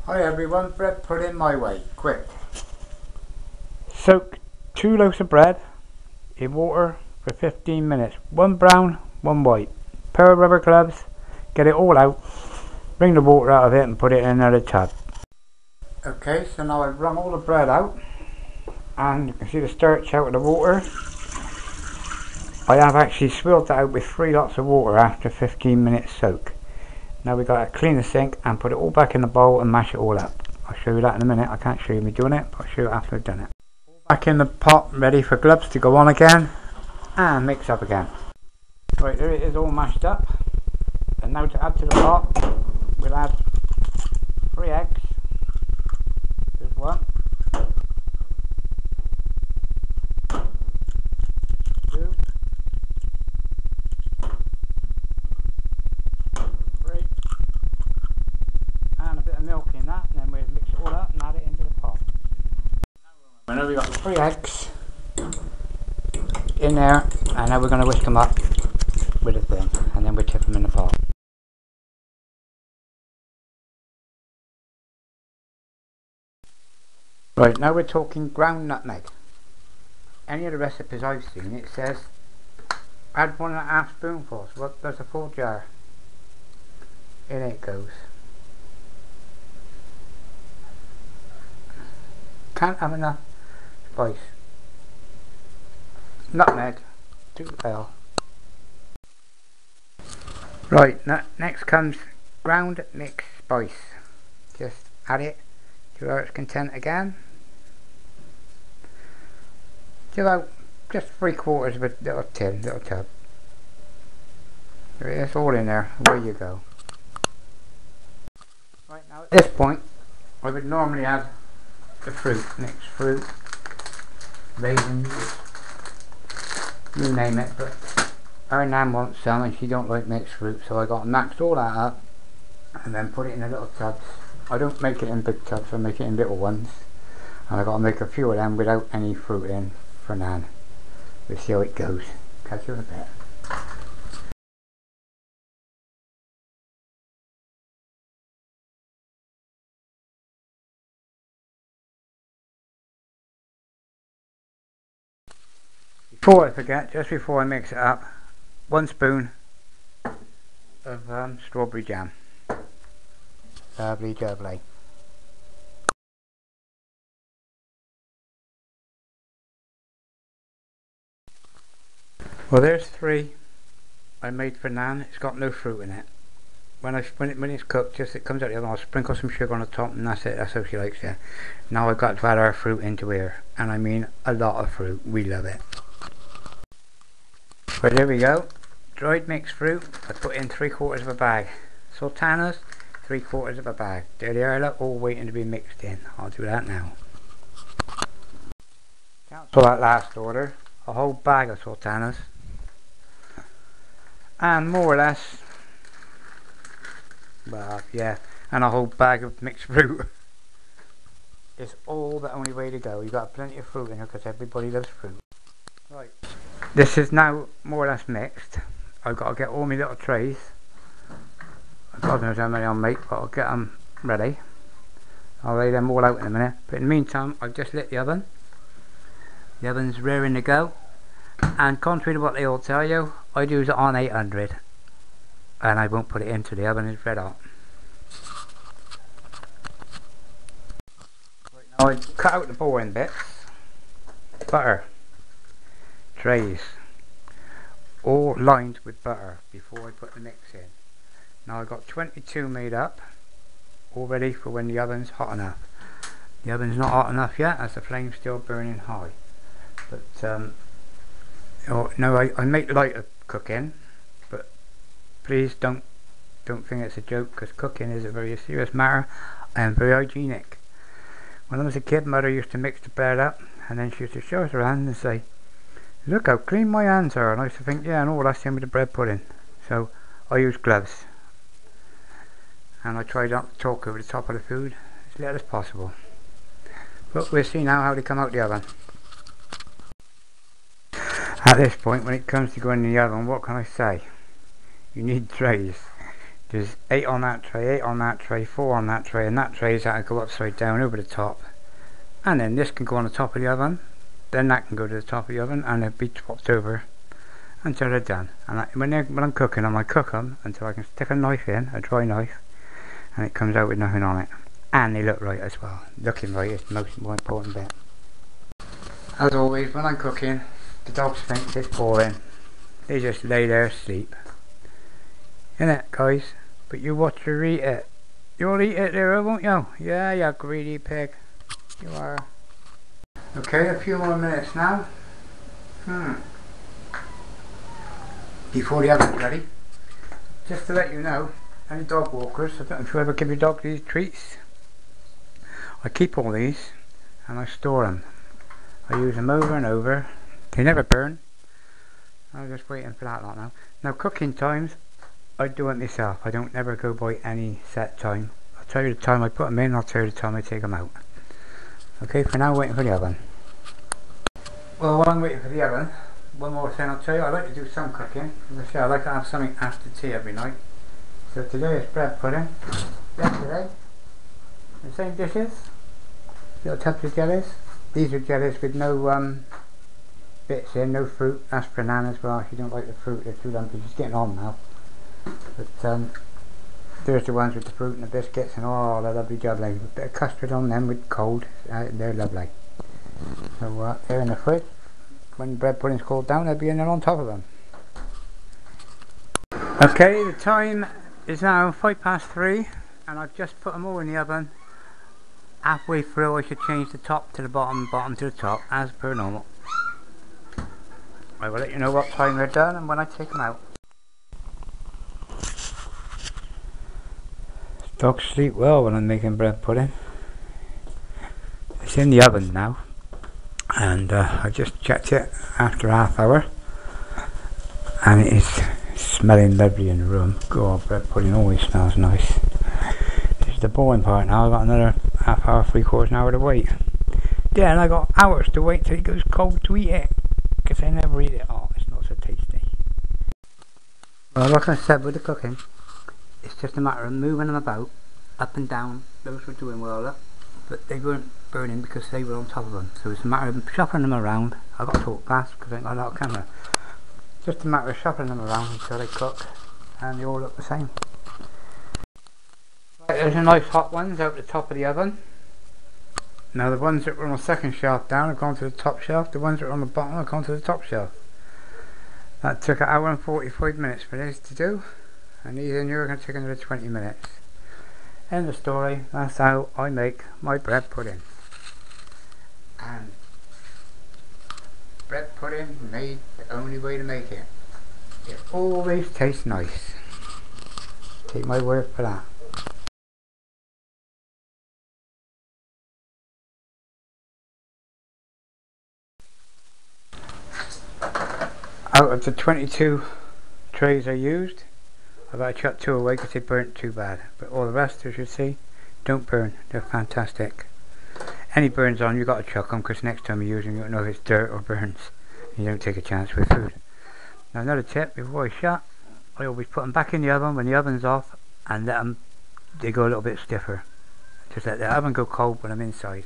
Hi everyone, bread pudding my way, quick. Soak 2 loaves of bread in water for 15 minutes. One brown, one white. Pair of rubber gloves, get it all out, bring the water out of it and put it in another tub. Okay, so now I've wrung all the bread out and you can see the starch out of the water. I have actually swilled that out with 3 lots of water after 15 minutes soak. Now we've got to clean the sink and put it all back in the bowl and mash it all up. I'll show you that in a minute. I can't show you me doing it, but I'll show you after I've done it. Back in the pot, ready for gloves to go on again and mix up again. Right, there it is all mashed up. And now to add to the pot, we'll add 3 eggs. There's 1. 2. 3. And a bit of milk in that, and then we'll mix it all up and add it into the pot. Now we've got 3 eggs in there, and now we're going to whisk them up with a thing, and then we'll tip them in the pot. Right, now we're talking ground nutmeg. Any of the recipes I've seen, it says add 1.5 spoonfuls. Well, there's a full jar. In it goes. Can't have enough spice. Nutmeg, 2 bell. Right, next comes ground mixed spice. Just add it to your heart's content again. Just 3/4 of a little tub. There it is, all in there. Away you go. Right, now at this point, I would normally add the fruit, mixed fruit, raisins, you name it, but our nan wants some and she don't like mixed fruit, so I got maxed all that up and then put it in the little tubs. I don't make it in big tubs, I make it in little ones, and I got to make a few of them without any fruit in for nan. We'll see how it goes. Catch you in a bit. Before I forget, just before I mix it up, 1 spoon of strawberry jam. Lovely jubbly. Well, there's 3 I made for nan. It's got no fruit in it. When it's cooked, just it comes out the oven, I'll sprinkle some sugar on the top and that's it. That's how she likes it. Now I've got to add our fruit into here, and I mean a lot of fruit. We love it. Right, there we go. Dried mixed fruit. I put in 3/4 of a bag. Sultanas, 3/4 of a bag. There they are, look, all waiting to be mixed in. I'll do that now. Cancel that last order. A whole bag of sultanas. And more or less, well, yeah, and a whole bag of mixed fruit. It's all the only way to go. You've got plenty of fruit in here because everybody loves fruit. Right. This is now more or less mixed. I've got to get all my little trays. God knows how many I'll make, but I'll get them ready. I'll lay them all out in a minute. But in the meantime, I've just lit the oven. The oven's rearing to go. And contrary to what they all tell you, I do it on 800. And I won't put it into the oven, it's red hot. Right, now I cut out the boring bits. Butter. Trays. All lined with butter before I put the mix in. Now I've got 22 made up, all ready for when the oven's hot enough. The oven's not hot enough yet as the flame's still burning high. But no, I make light of cooking, but please don't think it's a joke, because cooking is a very serious matter and very hygienic. When I was a kid, mother used to mix the bread up and then she used to show us around and say, "Look how clean my hands are," and I used to think, yeah, and all that's in with the bread pudding. So I use gloves. And I try not to talk over the top of the food as little as possible. But we'll see now how they come out the oven. At this point, when it comes to going in the oven, what can I say? You need trays. There's 8 on that tray, 8 on that tray, 4 on that tray, and that tray is that go upside down over the top. And then this can go on the top of the oven, then that can go to the top of the oven, and it'll be swapped over until they're done. And when I'm cooking them, I cook them until I can stick a knife in, a dry knife, and it comes out with nothing on it. And they look right as well. Looking right is the most more important bit. As always, when I'm cooking, the dogs think it's boring. They just lay there asleep. Innit, guys? But you watch her eat it. You'll eat it there, won't you? Yeah, you greedy pig. You are. Okay, a few more minutes now. Before the oven's ready. Just to let you know, any dog walkers, I don't know if you ever give your dog these treats. I keep all these and I store them. I use them over and over. They never burn. I'm just waiting for that lot now. Now cooking times, I do it myself. I don't never go by any set time. I'll tell you the time I put them in, I'll tell you the time I take them out. Okay, for now waiting for the oven. Well, while I'm waiting for the oven, one more thing I'll tell you, I like to do some cooking. As I say, I like to have something after tea every night. So today is bread pudding. Yesterday, the same dishes. Little tubs of jellies. These are jellies with no bits in, no fruit. That's for Nan as well. She don't like the fruit, they're too lumpy. She's getting on now. But there's the ones with the fruit and the biscuits and all the lovely jubbly. A bit of custard on them with cold. They're lovely. So they're in the fridge. When bread pudding's cooled down, they'll be in there on top of them. Okay, the time is now 3:05 and I've just put them all in the oven. Halfway through I should change the top to the bottom, bottom to the top, as per normal. I will let you know what time they're done and when I take them out. Dogs sleep well when I'm making bread pudding. It's in the oven now, and I just checked it after half hour, and it is smelling lovely in the room. God, bread pudding always smells nice. This is the boring part now. I've got another half hour, 3/4 hour to wait. Then I got hours to wait till it goes cold to eat it, because I never eat it. Oh, it's not so tasty. Well, like I said with the cooking, it's just a matter of moving them about, up and down. Those were doing well, look, but they weren't burning because they were on top of them. So it's a matter of shuffling them around. I've got to talk fast because I ain't got a lot of camera. Just a matter of shuffling them around until they cook and they all look the same. Right, there's a nice hot ones out the top of the oven. Now the ones that were on the second shelf down have gone to the top shelf. The ones that were on the bottom have gone to the top shelf. That took 1 hour and 45 minutes for this to do. And these in here are going to take another 20 minutes. End of story. That's how I make my bread pudding. And bread pudding made the only way to make it. It always tastes nice. Take my word for that. Out of the 22 trays I used, I've got to chuck 2 away because they burnt too bad, but all the rest, as you see, don't burn. They're fantastic. Any burns on, you've got to chuck them because next time you use them you don't know if it's dirt or burns. You don't take a chance with food. Now another tip, before I shut, I always put them back in the oven when the oven's off and let them, they go a little bit stiffer. Just let the oven go cold when I'm inside.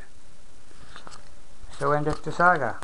So end of the saga.